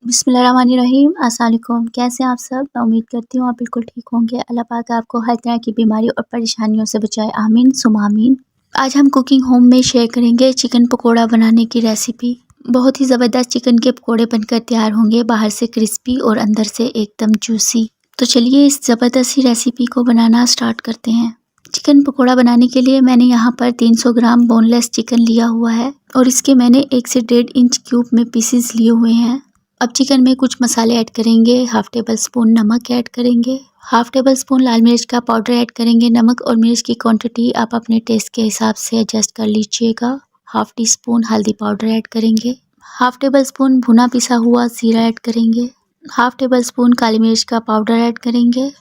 बिस्मिल्लाहिर्रहमानिर्रहीम। अस्सलाम वालेकुम। कैसे हैं आप सब? मैं उम्मीद करती हूँ आप बिल्कुल ठीक होंगे। अल्लाह पाक आपको हर तरह की बीमारी और परेशानियों से बचाए, आमीन सुम्मा आमीन। आज हम कुकिंग होम में शेयर करेंगे चिकन पकोड़ा बनाने की रेसिपी। बहुत ही ज़बरदस्त चिकन के पकोड़े बनकर तैयार होंगे, बाहर से क्रिस्पी और अंदर से एकदम जूसी। तो चलिए इस ज़बरदस्त रेसिपी को बनाना स्टार्ट करते हैं। चिकन पकोड़ा बनाने के लिए मैंने यहाँ पर 300 ग्राम बोनलेस चिकन लिया हुआ है और इसके मैंने 1 से 1.5 इंच क्यूब में पीसेस लिए हुए हैं। अब चिकन में कुछ मसाले ऐड करेंगे। 1/2 टेबल स्पून नमक ऐड करेंगे, 1/2 टेबल स्पून लाल मिर्च का पाउडर ऐड करेंगे। नमक और मिर्च की क्वांटिटी आप अपने टेस्ट के हिसाब से एडजस्ट कर लीजिएगा। 1/2 टीस्पून हल्दी पाउडर ऐड करेंगे, 1/2 टेबल स्पून भुना पिसा हुआ जीरा ऐड करेंगे, 1/2 टेबल स्पून काली मिर्च का पाउडर ऐड करेंगे,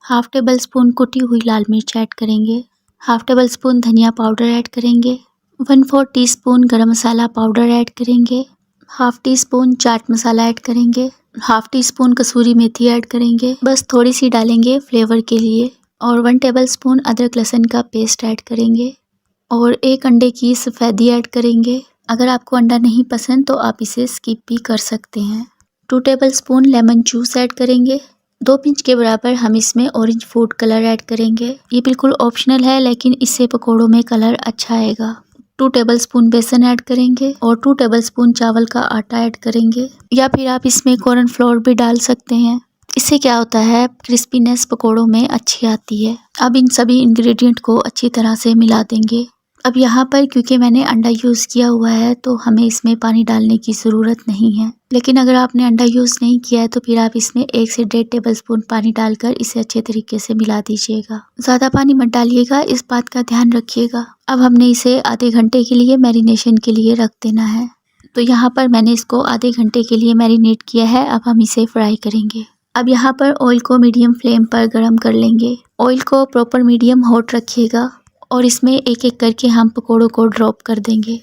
1/2 टेबल स्पून कुटी हुई लाल मिर्च ऐड करेंगे, 1/2 टेबल स्पून धनिया पाउडर ऐड करेंगे, 1/4 टीस्पून गरम मसाला पाउडर ऐड करेंगे, 1/2 टीस्पून चाट मसाला ऐड करेंगे, 1/2 टीस्पून कसूरी मेथी ऐड करेंगे, बस थोड़ी सी डालेंगे फ्लेवर के लिए। और 1 टेबल स्पून अदरक लहसुन का पेस्ट ऐड करेंगे और 1 अंडे की सफ़ेदी ऐड करेंगे। अगर आपको अंडा नहीं पसंद तो आप इसे स्किप भी कर सकते हैं। 2 table spoon lemon juice add करेंगे। 2 पिंच के बराबर हम इसमें ऑरेंज फूड कलर ऐड करेंगे। ये बिल्कुल ऑप्शनल है लेकिन इससे पकौड़ों में कलर अच्छा आएगा। 2 टेबल स्पून बेसन ऐड करेंगे और 2 टेबल स्पून चावल का आटा ऐड करेंगे, या फिर आप इसमें कॉर्न फ्लोर भी डाल सकते हैं। इससे क्या होता है, क्रिस्पीनेस पकौड़ों में अच्छी आती है। अब इन सभी इंग्रेडिएंट को अच्छी तरह से मिला देंगे। अब यहाँ पर क्योंकि मैंने अंडा यूज़ किया हुआ है तो हमें इसमें पानी डालने की ज़रूरत नहीं है, लेकिन अगर आपने अंडा यूज़ नहीं किया है तो फिर आप इसमें 1 से 1.5 टेबल स्पून पानी डालकर इसे अच्छे तरीके से मिला दीजिएगा। ज़्यादा पानी मत डालिएगा, इस बात का ध्यान रखिएगा। अब हमने इसे आधे घंटे के लिए मैरिनेशन के लिए रख देना है। तो यहाँ पर मैंने इसको आधे घंटे के लिए मैरिनेट किया है। अब हम इसे फ्राई करेंगे। अब यहाँ पर ऑयल को मीडियम फ्लेम पर गर्म कर लेंगे। ऑयल को प्रॉपर मीडियम हॉट रखिएगा और इसमें एक एक करके हम पकौड़ों को ड्रॉप कर देंगे।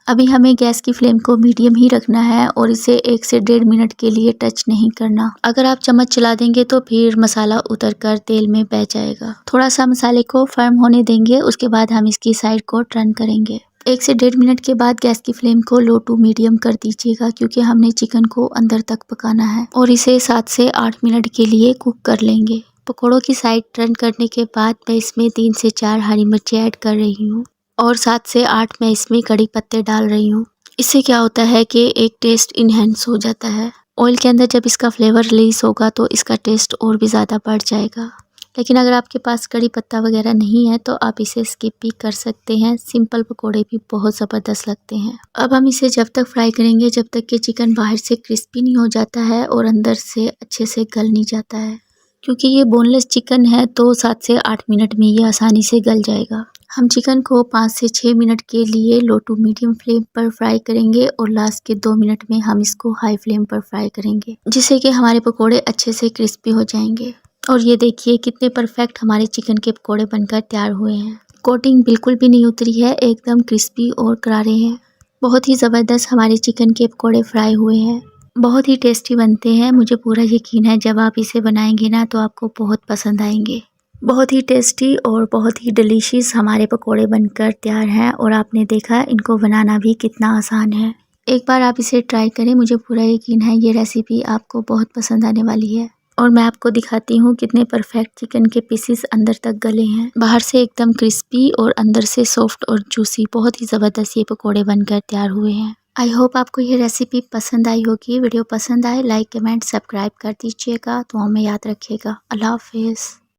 अभी हमें गैस की फ्लेम को मीडियम ही रखना है और इसे 1 से 1.5 मिनट के लिए टच नहीं करना। अगर आप चम्मच चला देंगे तो फिर मसाला उतरकर तेल में बह जाएगा। थोड़ा सा मसाले को फर्म होने देंगे, उसके बाद हम इसकी साइड को टर्न करेंगे। 1 से 1.5 मिनट के बाद गैस की फ्लेम को लो टू मीडियम कर दीजिएगा, क्योंकि हमने चिकन को अंदर तक पकाना है और इसे 7 से 8 मिनट के लिए कुक कर लेंगे। पकौड़ों की साइड टर्न करने के बाद मैं इसमें 3 से 4 हरी मिर्ची ऐड कर रही हूँ और 7 से 8 मैं इसमें कड़ी पत्ते डाल रही हूँ। इससे क्या होता है कि एक टेस्ट इन्हेंस हो जाता है। ऑयल के अंदर जब इसका फ्लेवर रिलीज होगा तो इसका टेस्ट और भी ज़्यादा बढ़ जाएगा। लेकिन अगर आपके पास कड़ी पत्ता वगैरह नहीं है तो आप इसे स्किप भी कर सकते हैं। सिंपल पकोड़े भी बहुत ज़बरदस्त लगते हैं। अब हम इसे जब तक फ्राई करेंगे जब तक कि चिकन बाहर से क्रिस्पी नहीं हो जाता है और अंदर से अच्छे से गल नहीं जाता है। क्योंकि ये बोनलेस चिकन है तो 7 से 8 मिनट में ये आसानी से गल जाएगा। हम चिकन को 5 से 6 मिनट के लिए लो टू मीडियम फ्लेम पर फ्राई करेंगे और लास्ट के 2 मिनट में हम इसको हाई फ्लेम पर फ्राई करेंगे, जिससे कि हमारे पकोड़े अच्छे से क्रिस्पी हो जाएंगे। और ये देखिए कितने परफेक्ट हमारे चिकन के पकोड़े बनकर तैयार हुए हैं। कोटिंग बिल्कुल भी नहीं उतरी है, एकदम क्रिस्पी और करारे हैं। बहुत ही ज़बरदस्त हमारे चिकन के पकोड़े फ्राई हुए हैं। बहुत ही टेस्टी बनते हैं, मुझे पूरा यकीन है जब आप इसे बनाएंगे ना तो आपको बहुत पसंद आएंगे। बहुत ही टेस्टी और बहुत ही डिलीशियस हमारे पकोड़े बनकर तैयार हैं और आपने देखा इनको बनाना भी कितना आसान है। एक बार आप इसे ट्राई करें, मुझे पूरा यकीन है ये रेसिपी आपको बहुत पसंद आने वाली है। और मैं आपको दिखाती हूँ कितने परफेक्ट चिकन के पीसेस अंदर तक गले हैं। बाहर से एकदम क्रिस्पी और अंदर से सॉफ्ट और जूसी। बहुत ही ज़बरदस्त ये पकोड़े बनकर तैयार हुए हैं। आई होप आपको ये रेसिपी पसंद आई होगी। वीडियो पसंद आए लाइक कमेंट सब्सक्राइब कर दीजिएगा। तो हमें याद रखिएगा। अल्लाह हाफिज़।